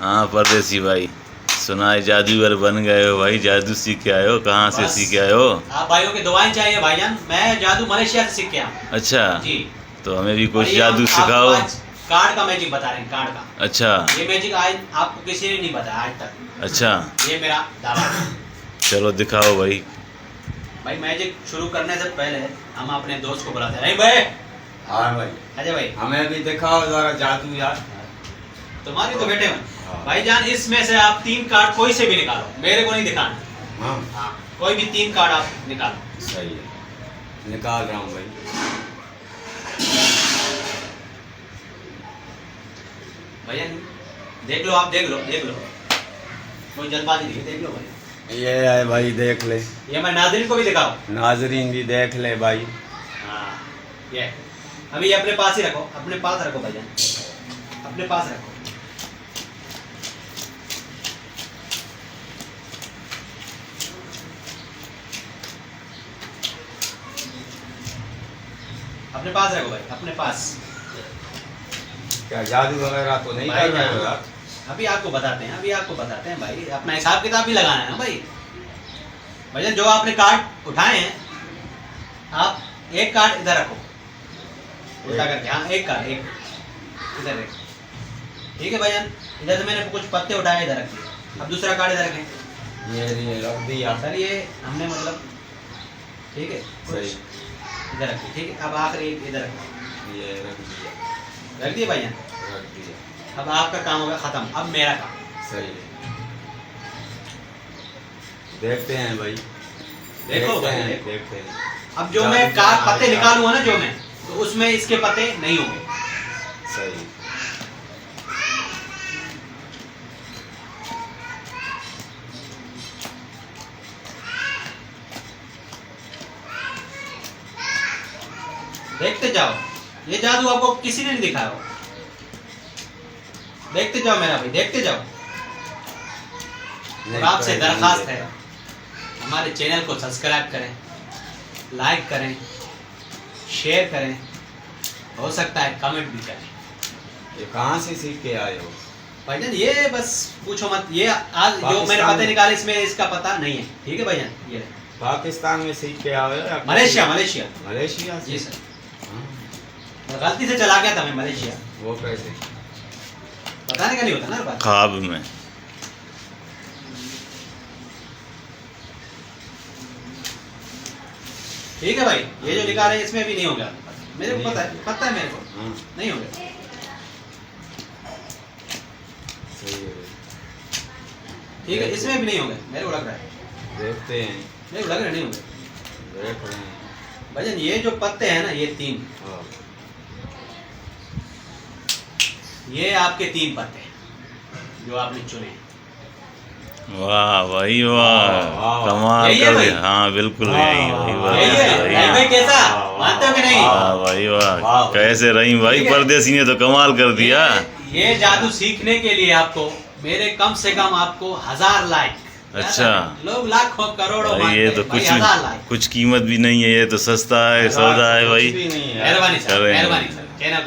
हाँ परदेसी भाई, सुना है जादूगर बन गए हो भाई, जादू सीख के आए हो, कहाँ से सीख के आए हो? आप भाइयों की दुआएं चाहिए भाईजान। मैं जादू मलेशिया से सीख के आया। अच्छा जी। तो हमें भी और कुछ ये जादू हम सिखाओ। आपको आज कार्ड का मैजिक बता रहे हैं, कार्ड का। अच्छा ये मैजिक आज आपको किसी ने नहीं बताया आज तक। अच्छा, ये मेरा दावा है। चलो दिखाओ भाई। भाई मैजिक शुरू करने से पहले हम अपने दोस्त को बुलाते हैं। नहीं भाई, हाँ भाई, अजय भाई, हमें भी दिखाओ जरा जादू यार। तुम्हारी तो बेटे में हाँ। भाईजान, इसमें से आप 3 कार्ड कोई से भी निकालो, मेरे को नहीं दिखाना। हाँ हाँ, कोई भी 3 कार्ड आप निकालो। सही है, निकाल रहा हूँ भाई। भैया देख लो, आप देख लो, देख लो, कोई जल्दबाजी नहीं है, देख लो भाई। ये है भाई, देख ले। ये मैं नाज़रीन को भी दिखाओ। नाजरीन भी देख ले भाई। हाँ, ये अभी ये अपने पास ही रखो, अपने पास रखो भैया, अपने पास रखो। अपने पास रखो भाई, अपने पास। क्या जादू वगैरह तो नहीं भाई कर रहे हो जान, यार? अभी आपको बताते हैं, अभी आपको बताते हैं भाई, अपना हिसाब किताब भी लगाना है ना भाई। भैया जो आपने कार्ड उठाए हैं, आप एक कार्ड इधर रखो, उल्टा करके। हाँ, एक कार्ड, एक इधर रखो, ठीक है भैया। इधर से मैंने कुछ पत्ते उठाए, इधर रख दिए। अब दूसरा कार्ड इधर रखें। ये रख दिया। सर ये हमने मतलब, ठीक है, सही। इधर रखिए, ठीक है। अब आखिरी एक इधर रखो, ये रख दिया, रख दिए भैया। रख दिया। अब आपका काम होगा खत्म, अब मेरा काम। सही है, देखते हैं भाई। देखो देखते भाई, हैं, देखो। देखते हैं। अब जो जादू मैं चला पत्ते गया। निकालूंगा ना, जो मैं, तो उसमें इसके पत्ते नहीं होंगे। सही। देखते जाओ, ये जादू आपको किसी ने नहीं दिखाया हो। देखते जाओ मेरा भाई, देखते जाओ। और आपसे दरखास्त है, हमारे चैनल को सब्सक्राइब करें, लाइक करें, शेयर करें, हो सकता है कमेंट भी करें। ये कहाँ से सीख के आए हो? भाईजान ये बस पूछो मत, ये आज जो मैंने पाकिस्तान पत्ते में। निकाले, इसमें इसका पता नहीं है, ठीक है भाईजान। ये पाकिस्तान में सीख के आए हो या मलेशिया, मलेशिया। मलेशिया से? जी सर, हाँ, मैं गलती से चला गया था मैं मलेशिया। वो कैसे? बताने का नहीं होता ना बात। ख्वाब में। ठीक है भाई, ये जो निकाले इसमें भी नहीं होगा, मेरे को पता है मेरे को हाँ, नहीं होगा। सही है। ठीक है, इसमें भी नहीं होंगे, मेरे को लग रहा है, देखते हैं, मेरे को लग रहा है नहीं होंगे। देख रहे हैं। भजन ये जो पत्ते हैं ना, ये 3, हाँ, ये आपके 3 पत्ते हैं जो आपने चुने हैं। वाह भाई वाह, वाह। कमाल यही है कर भाई? दिया। हाँ बिल्कुल वाह, यही भाई, वाह, वाह, यही है भाई। नहीं भाई, कैसा वाह, मानते हो कि नहीं? वाह भाई वाह, वाह। कैसे रही भाई, ठीक है। परदेसी ने तो कमाल कर दिया। ये जादू सीखने के लिए आपको मेरे कम से कम आपको 1000 लाइक। अच्छा। लोग लाखों करोड़ों भाई मानते ये हैं, तो भाई कुछ 1000 लाइक। कुछ कीमत भी नहीं है, ये तो सस्ता है, सौदा है भाई। कुछ भी नहीं है। मेहरबानी सर, करेंगे। मेहरबानी सर, कहना